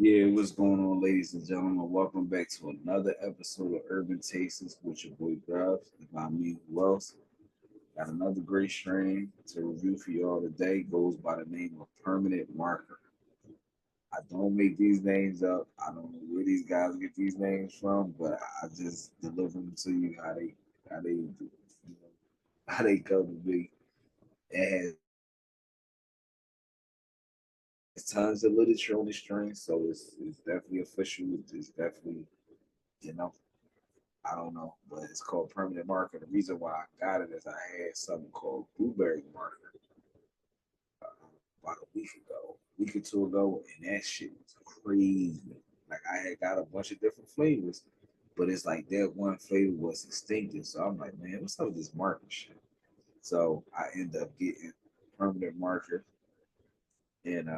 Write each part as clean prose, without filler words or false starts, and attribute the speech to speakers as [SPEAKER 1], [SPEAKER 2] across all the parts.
[SPEAKER 1] Yeah, what's going on, ladies and gentlemen? Welcome back to another episode of Urban Tastes with your boy Grubbs. If I mean who else, got another great strain to review for y'all today. Goes by the name of Permanent Marker. I don't make these names up. I don't know where these guys get these names from, but I just deliver them to you how they come to be. It has tons of literature on the strain, so it's definitely official. It's definitely you know I don't know, but it's called permanent marker. The reason why I got it is I had something called blueberry marker uh, about a week or two ago, and that shit was crazy. Like I had got a bunch of different flavors, but it's like that one flavor was instinctive. So I'm like, man, what's up with this marker shit? So I end up getting permanent marker, and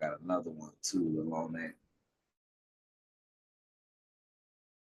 [SPEAKER 1] got another one too along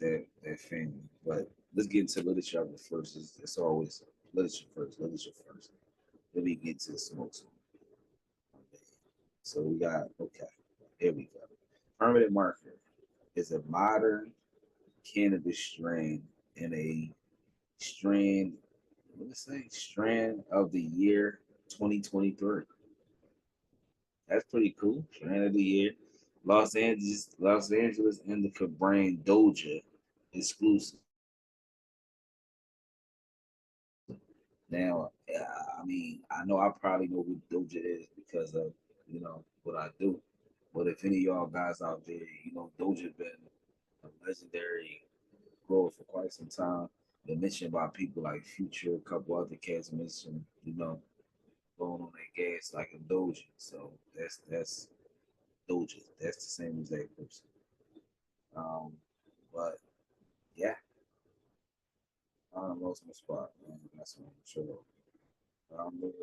[SPEAKER 1] that family. But let's get into literature of it first. It's always literature first. Literature first. Let me get to the smokes. So we got okay. Here we go. Permanent marker is a modern cannabis strain in a strand. What is it say? Strand of the year 2023. That's pretty cool. Strand of the year. Los Angeles indica brand Doja exclusive. Now, I mean, I know I probably know who Doja is because of what I do. But if any of y'all guys out there, Doja been a legendary grower for quite some time. Been mentioned by people like Future, a couple other cats mentioned, blowing on that gas like a Doja. So that's Doja. That's the same exact person. Um, but yeah, I lost my spot, man. That's what I'm sure.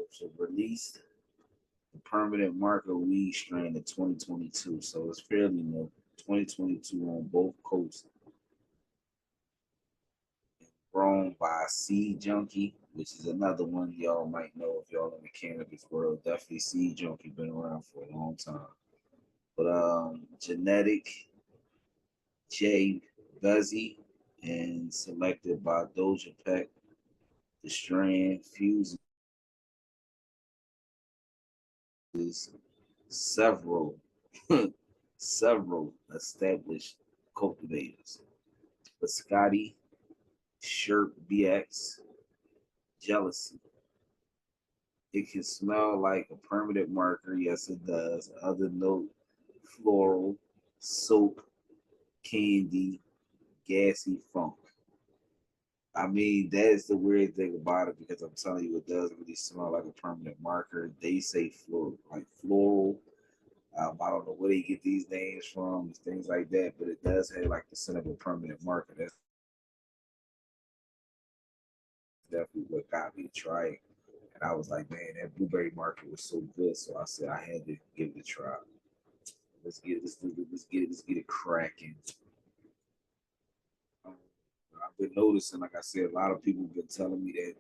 [SPEAKER 1] So released the permanent marker weed strain in 2022. So it's fairly new. 2022 on both coasts. Grown by Seed Junky, which is another one y'all might know if y'all in the cannabis world. Definitely Seed Junky been around for a long time. But genetic J Buzzy and selected by Doja Pak. The strain fuses several several established cultivators. Biscotti, Sherb Bx, jealousy. It can smell like a permanent marker. Yes, it does. Other note, floral, soap, candy, gassy funk. I mean, that's the weird thing about it because I'm telling you, it does really smell like a permanent marker. They say floral, like floral. I don't know where they get these names from, things like that, but it does have like the scent of a permanent marker. That's definitely what got me to try it. And I was like, man, that blueberry market was so good. So I said I had to give it a try. Let's get it cracking. Um, I've been noticing, like I said, a lot of people have been telling me that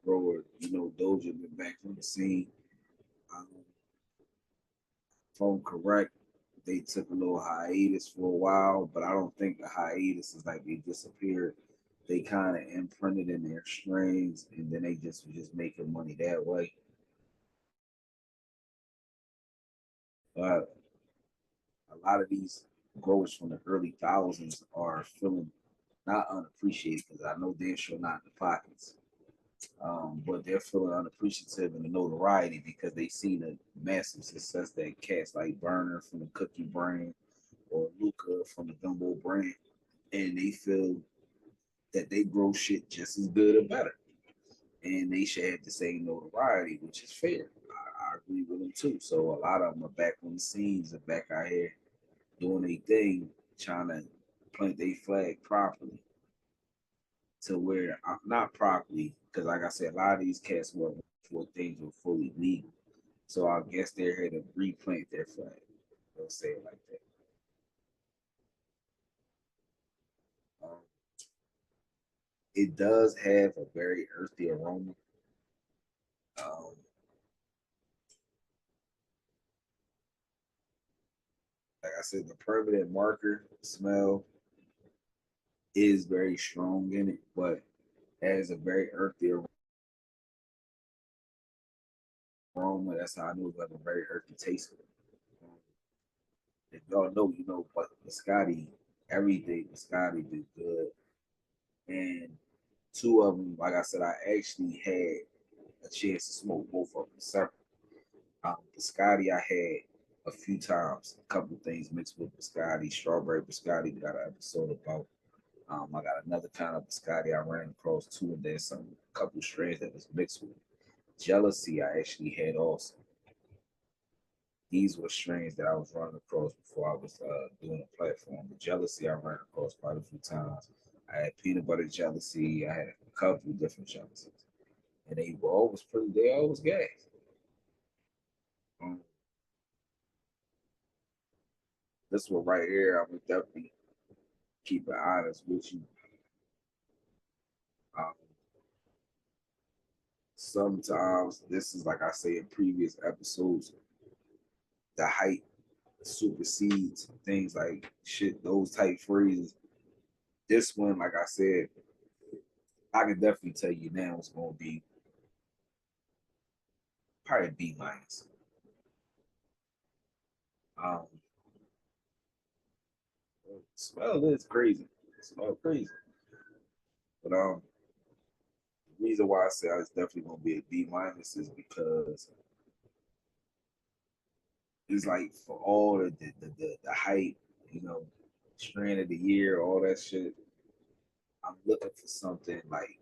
[SPEAKER 1] grower, Doja been back on the scene. Um, if I'm correct, they took a little hiatus for a while, but I don't think the hiatus is like they disappeared. They kind of imprinted in their strains, and then they just were just making money that way. But a lot of these growers from the early thousands are feeling not unappreciated because I know they're sure not in the pockets. But they're feeling unappreciative in the notoriety because they seen the massive success that cats like Burner from the Cookie brand or Luca from the Gumbo brand, and they feel that they grow shit just as good or better, and they should have the same notoriety, which is fair. I agree with them too. So a lot of them are back on the scenes, are back out here doing a thing, trying to plant their flag properly to where I'm not properly, because like I said, a lot of these cats were before things were fully legal. So I guess they're here to replant their flag. Let's say it like that. Um, it does have a very earthy aroma. Um, like I said, the permanent marker smell is very strong in it, but it has a very earthy aroma. That's how I knew it was like a very earthy taste. If y'all know, you know, but Biscotti, everything Biscotti did good. And two of them, like I said, I actually had a chance to smoke both of them separate. Biscotti, I had a few times, a couple of things mixed with Biscotti, strawberry Biscotti. We got an episode about. I got another kind of Biscotti I ran across too, and then some couple strains that was mixed with jealousy. I actually had also. These were strains that I was running across before I was doing a platform. The jealousy I ran across quite a few times. I had peanut butter jealousy. I had a couple of different jealousies, and they were always pretty. They always gas. Um, this one right here, I would definitely keep it honest with you. Um, sometimes this is like I say in previous episodes, the hype supersedes things like shit. Those type phrases. This one, like I said, I can definitely tell you now it's going to be probably B minus. Um, smell is crazy. It smells crazy. But the reason why I say it's definitely gonna be a B minus is because it's like for all the hype, you know, strand of the year, all that shit. I'm looking for something like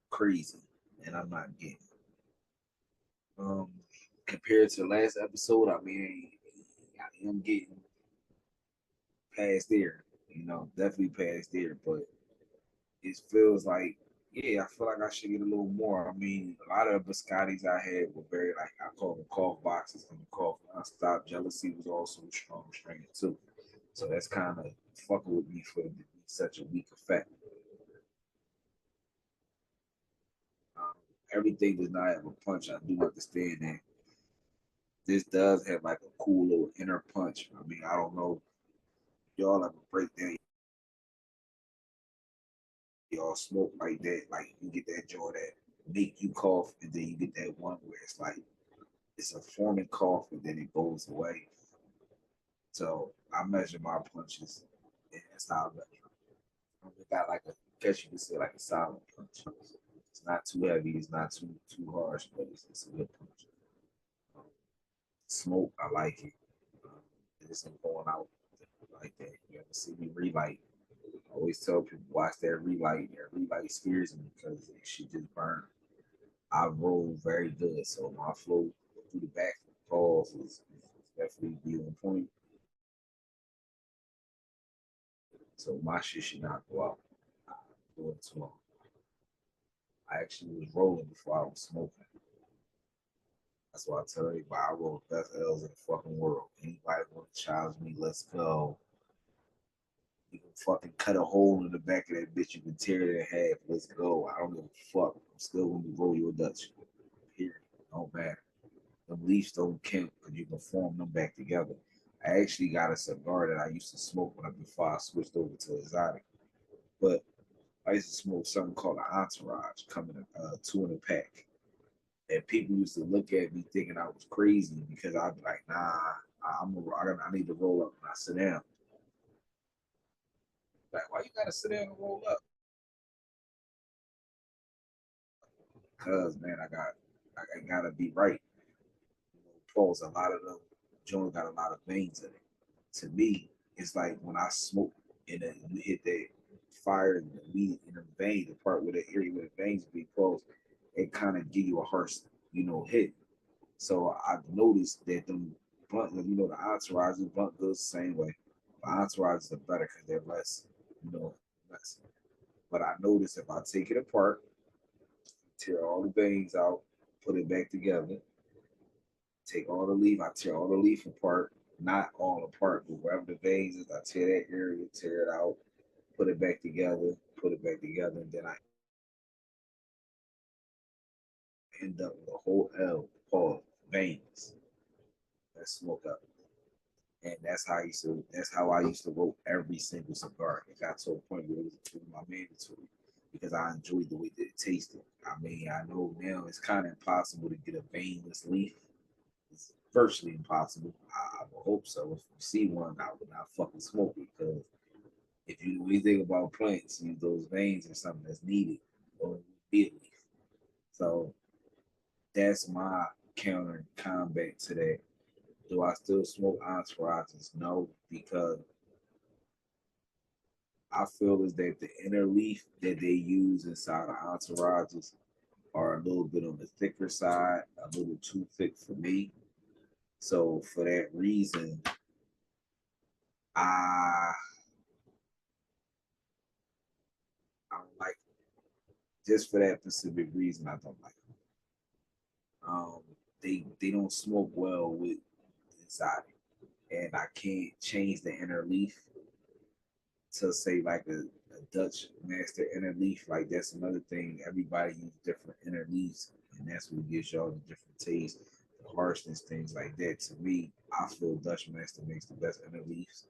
[SPEAKER 1] crazy, and I'm not getting it. Compared to the last episode, I mean, I am getting past there, you know, definitely past there, but it feels like, yeah, I feel like I should get a little more. I mean, a lot of the biscottis I had were very, like, I call them cough boxes from the cough. Nonstop jealousy was also a strong strain too. So that's kind of fucking with me for such a weak effect. Um, everything does not have a punch. I do understand that this does have like a cool little inner punch. I mean, I don't know, y'all ever break down y'all smoke like that, like you get that joy that make you cough, and then you get that one where it's like it's a forming cough and then it goes away. So I measure my punches, and that's how I measure. It got like a, guess you could say like a solid punch. It's not too heavy, it's not too harsh, but it's a good punch. Um, smoke, I like it. Um, it isn't going out like that. You ever see me relight? I always tell people watch that relight. That relight scares me because it should just burn. I roll very good, so my flow through the back calls is definitely be on point. So my shit should not go out. I'm doing it too long. I actually was rolling before I was smoking. That's why I tell everybody I roll the best L's in the fucking world. Anybody want to challenge me, let's go. You can fucking cut a hole in the back of that bitch. You can tear it in half. Let's go. I don't give a fuck. I'm still going to roll your Dutch. Period. Don't matter. The leaves don't count because you can form them back together. I actually got a cigar that I used to smoke when before I switched over to exotic. But I used to smoke something called an entourage, coming two in a pack. And people used to look at me thinking I was crazy because I'd be like, nah, I need to roll up when I sit down. Like, why you gotta sit down and roll up? Cause man, I gotta be right. You know, pause. A lot of them joints got a lot of veins in it. To me, it's like when I smoke and then you hit that fire in the meat in the vein, the part where the area where the veins be closed, it kind of give you a harsh, hit. So I've noticed that them blunt, the entourage, the blunt goes the same way. The entourage are better because they're less, less. But I notice if I take it apart, tear all the veins out, put it back together, take all the leaf, I tear all the leaf apart, not all apart, but wherever the veins is, I tear that area, tear it out, put it back together, and then I end up with a whole L called veins. Let's smoke up. And that's how I used to roll every single cigar. It got to a point where it was my mandatory because I enjoyed the way that it tasted. I mean, I know now it's kind of impossible to get a veinless leaf. It's virtually impossible. I would hope so. If you see one, I would not fucking smoke it because if you know anything about plants, those veins are something that's needed or it would be a leaf. So that's my counter and combat to that. Do I still smoke entourages? No, because I feel is that the inner leaf that they use inside of entourages are a little bit on the thicker side, a little too thick for me. So for that reason, I I don't like it. Just for that specific reason, I don't like it. Um, they don't smoke well with inside it, and I can't change the inner leaf to say like a Dutch master inner leaf. Like that's another thing. Everybody uses different inner leaves, and that's what gives y'all the different taste, the harshness, things like that. To me, I feel Dutch master makes the best inner leaves.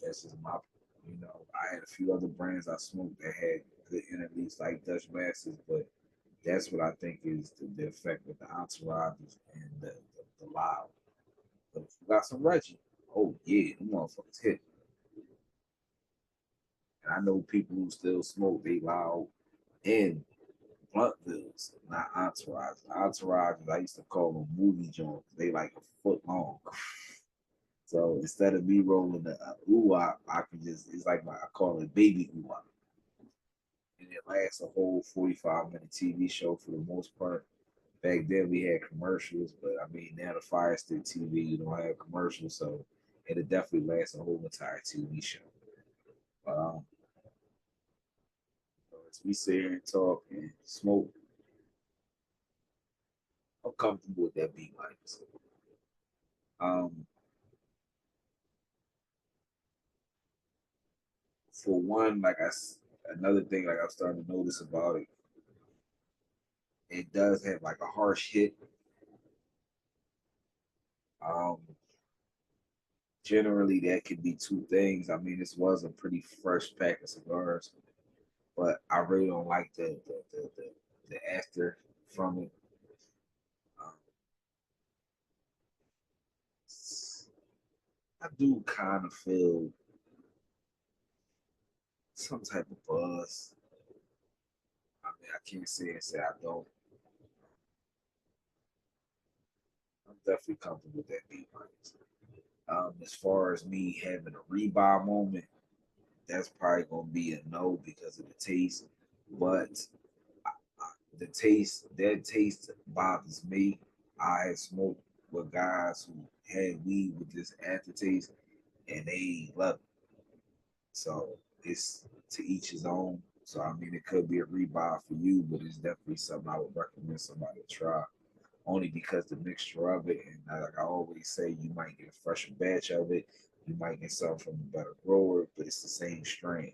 [SPEAKER 1] That's just my, I had a few other brands I smoked that had good inner leaves like Dutch masters, but that's what I think is the effect with the entourages and the loud. But if you got some Reggie, oh yeah, them motherfuckers hit. And I know people who still smoke, they loud and blunt bills, not entourage. Entourages, I used to call them movie joints. They like a foot long. So instead of me rolling the ooh I can just, it's like I call it baby ooh. And it lasts a whole 45-minute TV show for the most part. Back then we had commercials, but I mean now the Fire Stick TV you don't have commercials, so it'll definitely last a whole entire TV show. But as we sit here and talk and smoke, I'm comfortable with that beat minus. Um, for one, another thing like I'm starting to notice about it, it does have like a harsh hit. Um, generally that could be two things. I mean, this was a pretty fresh pack of cigars, but I really don't like the after from it. Um, I do kind of feel some type of buzz. I mean, I can't say and say I don't. I'm definitely comfortable with that beat minus. As far as me having a rebuy moment, that's probably gonna be a no because of the taste. But that taste bothers me. I had smoked with guys who had weed with this aftertaste, and they love it. So it's to each his own. So I mean, it could be a rebuy for you, but it's definitely something I would recommend somebody to try. Only because the mixture of it, and like I always say, you might get a fresher batch of it, you might get something from a better grower, but it's the same strain.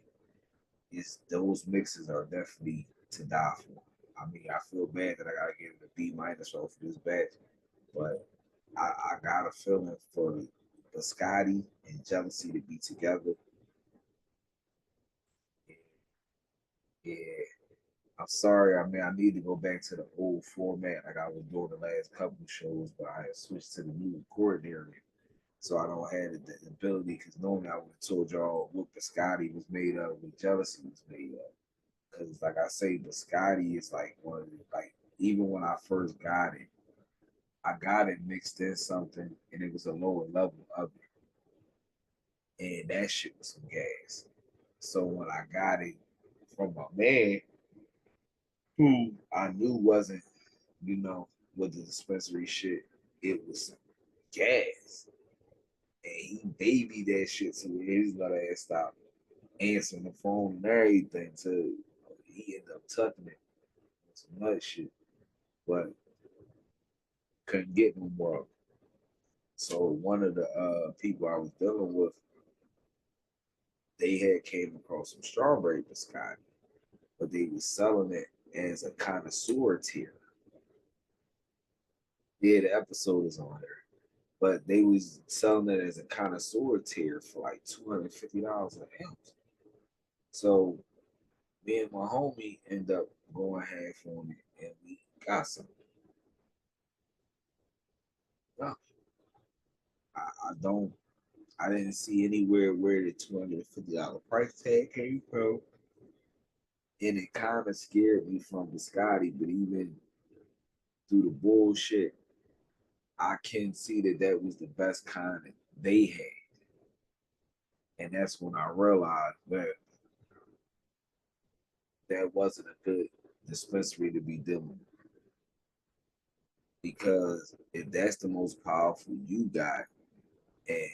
[SPEAKER 1] It's those mixes are definitely to die for. I mean, I feel bad that I gotta give it a B minus for this batch, but I got a feeling for Biscotti and Jealousy to be together. Yeah, I'm sorry. I mean, I need to go back to the old format like I was doing the last couple of shows, but I had switched to the new recording area. So I don't have the ability because normally I would have told y'all what Biscotti was made of, what Jealousy was made of. Because like I say, Biscotti is like one of the, like even when I first I got it mixed in something and it was a lower level of it. And that shit was some gas. So when I got it from my man, who I knew wasn't, you know, with the dispensary shit, it was some gas. And he babied that shit to his little ass stopped answering the phone and everything to he ended up tucking it with some nut shit. But couldn't get no more. So one of the people I was dealing with, they had came across some strawberry biscotti, but they was selling it as a connoisseur tier. Yeah, the episode is on there. but they was selling it as a connoisseur tier for like $250 an ounce. So me and my homie end up going half on it, and we got some. No, I don't. I didn't see anywhere where the $250 price tag came from, and it kind of scared me from Biscotti. But even through the bullshit, I can see that that was the best kind that they had, and that's when I realized that that wasn't a good dispensary to be dealing with. Because if that's the most powerful you got, and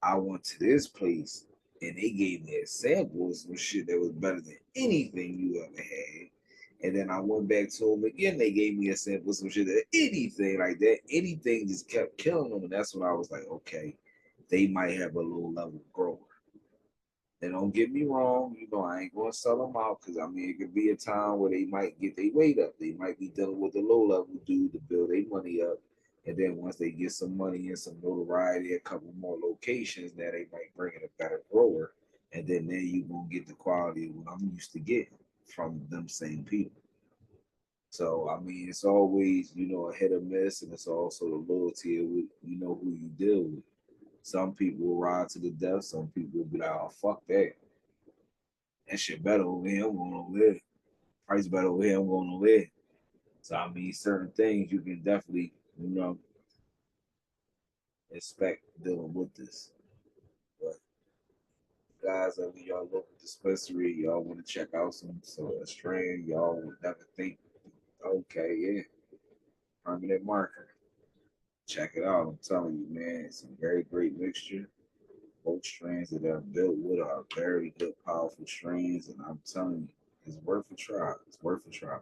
[SPEAKER 1] I went to this place and they gave me a sample of some shit that was better than anything you ever had. And then I went back to them again. They gave me a sample of some shit that anything like that, anything just kept killing them. And that's when I was like, okay, they might have a low level grower. And don't get me wrong, you know, I ain't gonna sell them out because I mean it could be a time where they might get their weight up. They might be dealing with a low level dude to build their money up. And then once they get some money and some notoriety, a couple more locations, that they might bring in a better grower. And then you gonna get the quality of what I'm used to getting from them same people. So I mean it's always, you know, a hit or miss, and it's also the loyalty of you know who you deal with. Some people will ride to the death, some people will be like, oh fuck that. That shit better over here. I'm going over there. Price better over here. I'm going over there. So I mean, certain things you can definitely, you know, expect dealing with this. But guys, I mean, y'all local dispensary, y'all want to check out some sort of strain, y'all would never think, okay, yeah, permanent marker. Check it out. I'm telling you, man, it's a very great mixture. Both strains that are built with are very good, powerful strains, and I'm telling you, it's worth a try. It's worth a try.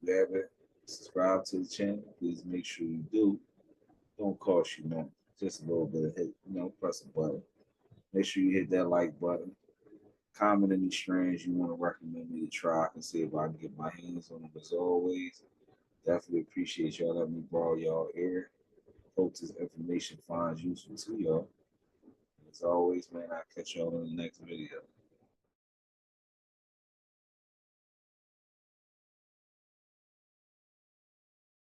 [SPEAKER 1] You haven't subscribed to the channel, please make sure you do. Don't cost you nothing. Just a little bit of hit, you know, press a button. Make sure you hit that like button. Comment any strands you want to recommend me to try and see if I can get my hands on them. As always, definitely appreciate y'all letting me borrow y'all ear. Hope this information finds useful to y'all. As always, man, I'll catch y'all in the next video.